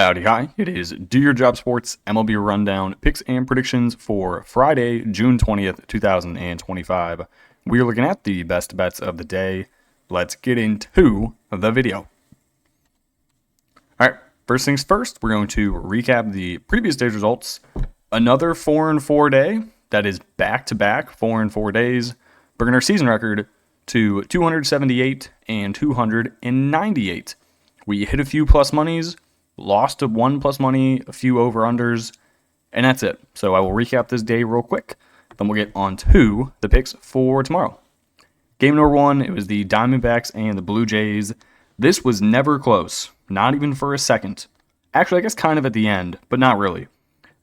Howdy, hi. It is Do Your Job Sports MLB Rundown picks and predictions for Friday, June 20th, 2025. We are looking at the best bets of the day. Let's get into the video. All right, first things first, we're going to recap the previous day's results. Another 4-4 day. That is back-to-back 4-4 days, bringing our season record to 278 and 298. We hit a few plus monies, lost a one plus money, a few over-unders, and that's it. So I will recap this day real quick, then we'll get on to the picks for tomorrow. Game number one, it was the Diamondbacks and the Blue Jays. This was never close, not even for a second. Actually, I guess kind of at the end, but not really.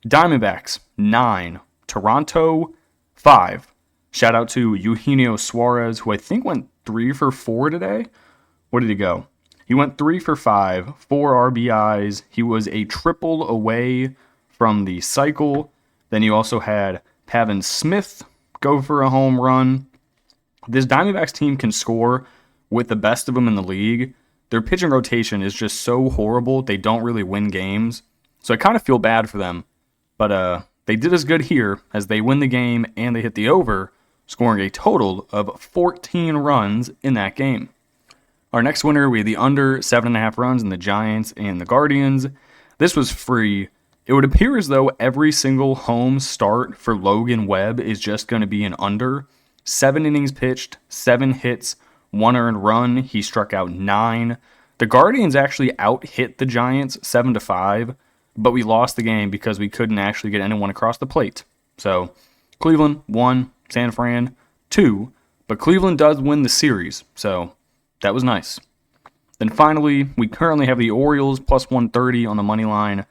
Diamondbacks, 9. Toronto, 5. Shout out to Eugenio Suarez, who I think went 3 for 4 today. What did he go? He went 3 for 5, 4 RBIs. He was a triple away from the cycle. Then you also had Pavin Smith go for a home run. This Diamondbacks team can score with the best of them in the league. Their pitching rotation is just so horrible, they don't really win games. So I kind of feel bad for them. But they did as good here as they win the game and they hit the over, scoring a total of 14 runs in that game. Our next winner, we had the under 7.5 runs in the Giants and the Guardians. This was free. It would appear as though every single home start for Logan Webb is just going to be an under. 7 innings pitched, 7 hits, 1 earned run. He struck out 9. The Guardians actually out-hit the Giants 7-5, but we lost the game because we couldn't actually get anyone across the plate. So Cleveland 1, San Fran 2, but Cleveland does win the series, so that was nice. Then finally, we currently have the Orioles plus 130 on the money line.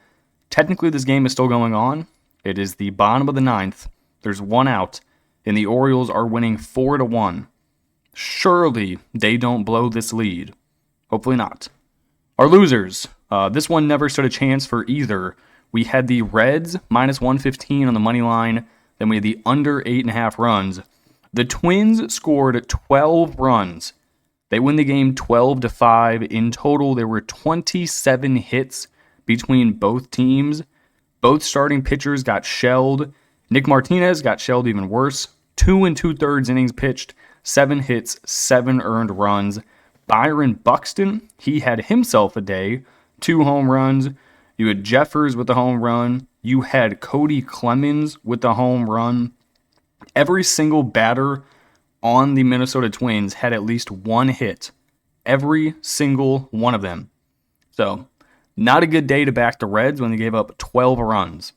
Technically, this game is still going on. It is the bottom of the 9th. There's 1 out, and the Orioles are winning 4-1. Surely they don't blow this lead. Hopefully not. Our losers. This one never stood a chance for either. We had the Reds minus 115 on the money line. Then we had the under 8.5 runs. The Twins scored 12 runs. They win the game 12-5. In total, there were 27 hits between both teams. Both starting pitchers got shelled. Nick Martinez got shelled even worse. 2 2/3 innings pitched, 7 hits, 7 earned runs. Byron Buxton, he had himself a day, 2 home runs. You had Jeffers with the home run. You had Cody Clemens with the home run. Every single batter on the Minnesota Twins had at least 1 hit. Every single one of them. So, not a good day to back the Reds when they gave up 12 runs.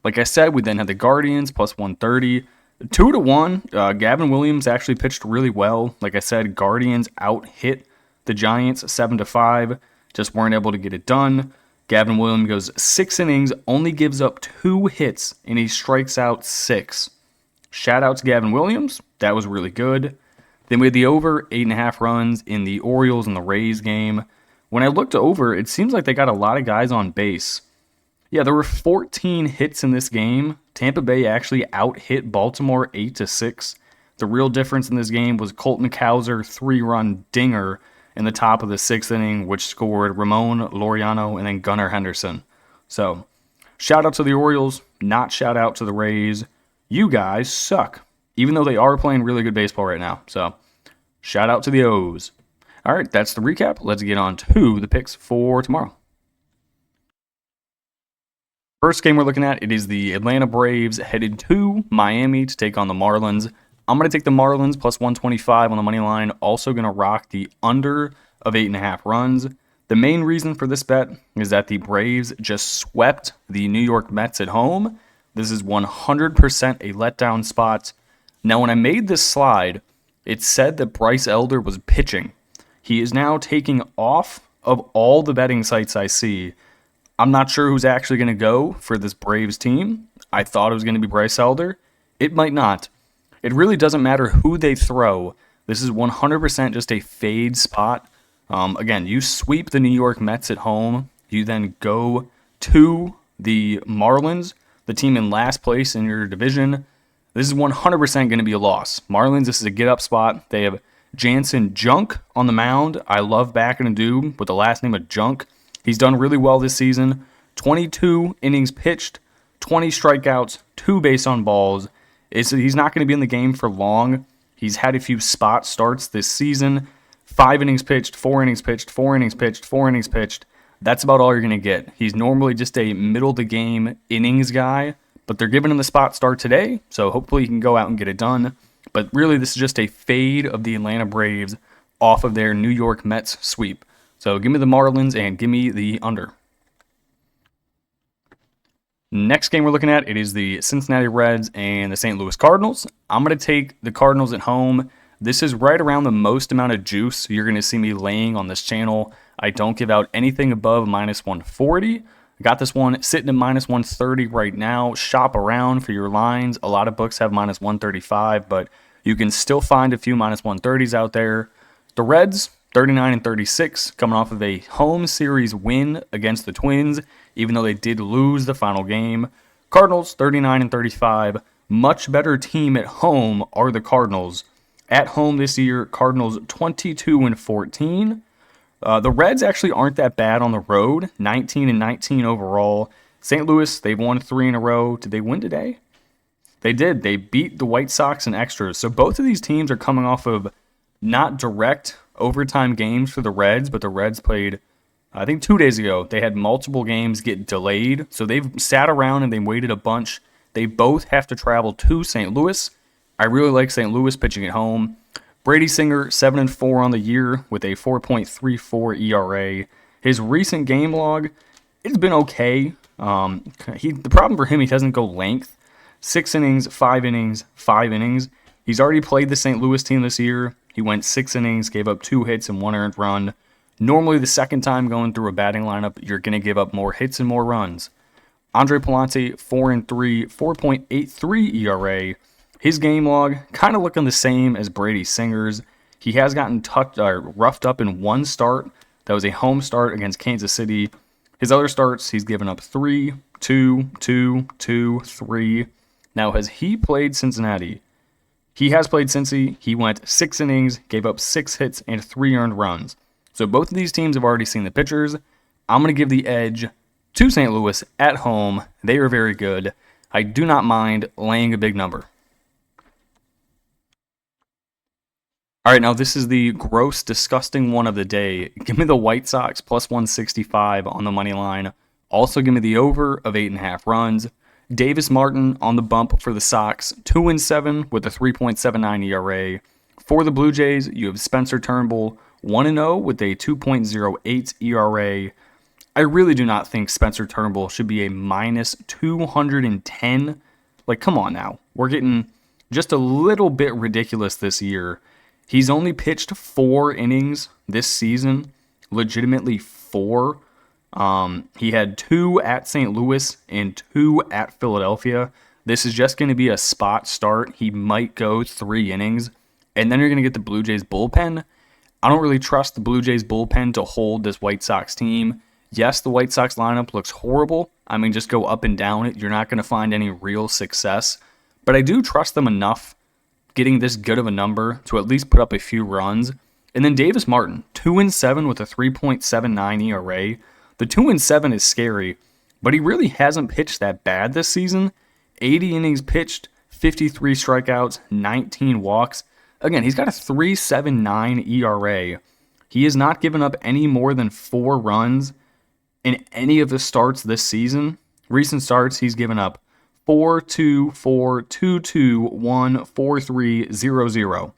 Like I said, we then had the Guardians plus 130. 2-1. Gavin Williams actually pitched really well. Like I said, Guardians out-hit the Giants 7-5. Just weren't able to get it done. Gavin Williams goes 6 innings, only gives up 2 hits, and he strikes out 6. Shout out to Gavin Williams. That was really good. Then we had the over 8.5 runs in the Orioles and the Rays game. When I looked over, it seems like they got a lot of guys on base. Yeah, there were 14 hits in this game. Tampa Bay actually out-hit Baltimore 8-6. The real difference in this game was Colton Cowser 3-run dinger in the top of the 6th inning, which scored Ramon Laureano and then Gunnar Henderson. So, shout out to the Orioles, not shout out to the Rays. You guys suck, even though they are playing really good baseball right now. So, shout out to the O's. All right, that's the recap. Let's get on to the picks for tomorrow. First game we're looking at, it is the Atlanta Braves headed to Miami to take on the Marlins. I'm going to take the Marlins plus 125 on the money line. Also going to rock the under of 8.5 runs. The main reason for this bet is that the Braves just swept the New York Mets at home. This is 100% a letdown spot. Now, when I made this slide, it said that Bryce Elder was pitching. He is now taking off of all the betting sites I see. I'm not sure who's actually going to go for this Braves team. I thought it was going to be Bryce Elder. It might not. It really doesn't matter who they throw. This is 100% just a fade spot. Again, you sweep the New York Mets at home. You then go to the Marlins, the team in last place in your division. This is 100% going to be a loss. Marlins, this is a get-up spot. They have Jansen Junk on the mound. I love backing a dude with the last name of Junk. He's done really well this season. 22 innings pitched, 20 strikeouts, 2 base on balls. He's not going to be in the game for long. He's had a few spot starts this season. 5 innings pitched, 4 innings pitched, 4 innings pitched, 4 innings pitched. That's about all you're going to get. He's normally just a middle-of-the-game innings guy, but they're giving him the spot start today, so hopefully he can go out and get it done. But really, this is just a fade of the Atlanta Braves off of their New York Mets sweep. So give me the Marlins and give me the under. Next game we're looking at, it is the Cincinnati Reds and the St. Louis Cardinals. I'm going to take the Cardinals at home. This is right around the most amount of juice you're going to see me laying on this channel. I don't give out anything above minus 140. I got this one sitting at minus 130 right now. Shop around for your lines. A lot of books have minus 135, but you can still find a few minus 130s out there. The Reds, 39 and 36, coming off of a home series win against the Twins, even though they did lose the final game. Cardinals, 39 and 35. Much better team at home are the Cardinals. At home this year, Cardinals 22 and 14. The Reds actually aren't that bad on the road, 19 and 19 overall. St. Louis, they've won 3 in a row. Did they win today? They did. They beat the White Sox in extras. So both of these teams are coming off of not direct overtime games for the Reds, but the Reds played, I think 2 days ago. They had multiple games get delayed. So they've sat around and they waited a bunch. They both have to travel to St. Louis. I really like St. Louis pitching at home. Brady Singer, 7-4 on the year with a 4.34 ERA. His recent game log, it's been okay. The problem for him, he doesn't go length. 6 innings, 5 innings, 5 innings. He's already played the St. Louis team this year. He went 6 innings, gave up 2 hits and 1 earned run. Normally, the second time going through a batting lineup, you're going to give up more hits and more runs. Andre Palante, 4-3, 4.83 ERA. His game log kind of looking the same as Brady Singer's. He has gotten roughed up in one start. That was a home start against Kansas City. His other starts, he's given up 3, 2, 2, 2, 3. Now, has he played Cincinnati? He has played Cincy. He went 6 innings, gave up 6 hits, and 3 earned runs. So both of these teams have already seen the pitchers. I'm going to give the edge to St. Louis at home. They are very good. I do not mind laying a big number. All right, now this is the gross, disgusting one of the day. Give me the White Sox plus 165 on the money line. Also, give me the over of 8.5 runs. Davis Martin on the bump for the Sox, 2-7 with a 3.79 ERA. For the Blue Jays, you have Spencer Turnbull, 1-0 with a 2.08 ERA. I really do not think Spencer Turnbull should be a minus 210. Like, come on now. We're getting just a little bit ridiculous this year. He's only pitched 4 innings this season, legitimately 4. He had 2 at St. Louis and 2 at Philadelphia. This is just going to be a spot start. He might go 3 innings, and then you're going to get the Blue Jays bullpen. I don't really trust the Blue Jays bullpen to hold this White Sox team. Yes, the White Sox lineup looks horrible. I mean, just go up and down it. You're not going to find any real success. But I do trust them enough getting this good of a number to at least put up a few runs. And then Davis Martin, 2-7 with a 3.79 ERA. The 2-7 is scary, but he really hasn't pitched that bad this season. 80 innings pitched, 53 strikeouts, 19 walks. Again, he's got a 3.79 ERA. He has not given up any more than 4 runs in any of the starts this season. Recent starts, he's given up 4-2, 4-2, 2-2, 1, 4-3, 0-0.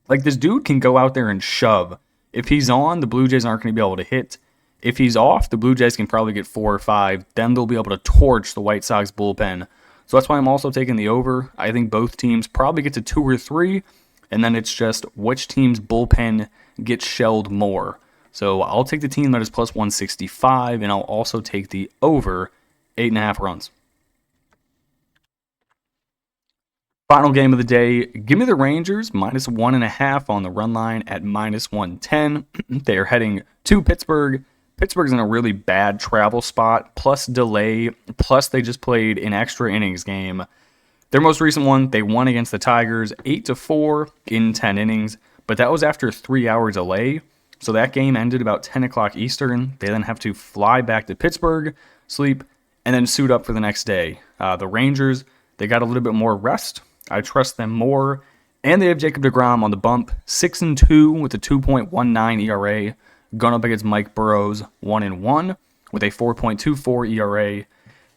Like, this dude can go out there and shove. If he's on, the Blue Jays aren't going to be able to hit. If he's off, the Blue Jays can probably get 4 or 5. Then they'll be able to torch the White Sox bullpen. So that's why I'm also taking the over. I think both teams probably get to 2 or 3, and then it's just which team's bullpen gets shelled more. So I'll take the team that is plus 165, and I'll also take the over 8.5 runs. Final game of the day, give me the Rangers, minus 1.5 on the run line at minus 110. They are heading to Pittsburgh. Pittsburgh's in a really bad travel spot, plus delay, plus they just played an extra innings game. Their most recent one, they won against the Tigers, 8-4 in 10 innings, but that was after a 3-hour delay. So that game ended about 10 o'clock Eastern. They then have to fly back to Pittsburgh, sleep, and then suit up for the next day. The Rangers, they got a little bit more rest. I trust them more. And they have Jacob deGrom on the bump, 6-2 with a 2.19 ERA. Going up against Mike Burrows, 1-1 with a 4.24 ERA.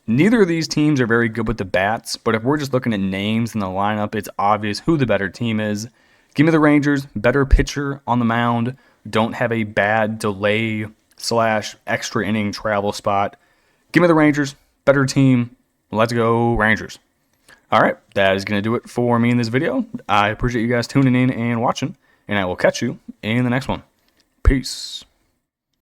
Neither of these teams are very good with the bats, but if we're just looking at names in the lineup, it's obvious who the better team is. Give me the Rangers, better pitcher on the mound, don't have a bad delay / extra inning travel spot. Give me the Rangers, better team. Let's go Rangers. All right, that is going to do it for me in this video. I appreciate you guys tuning in and watching, and I will catch you in the next one. Peace.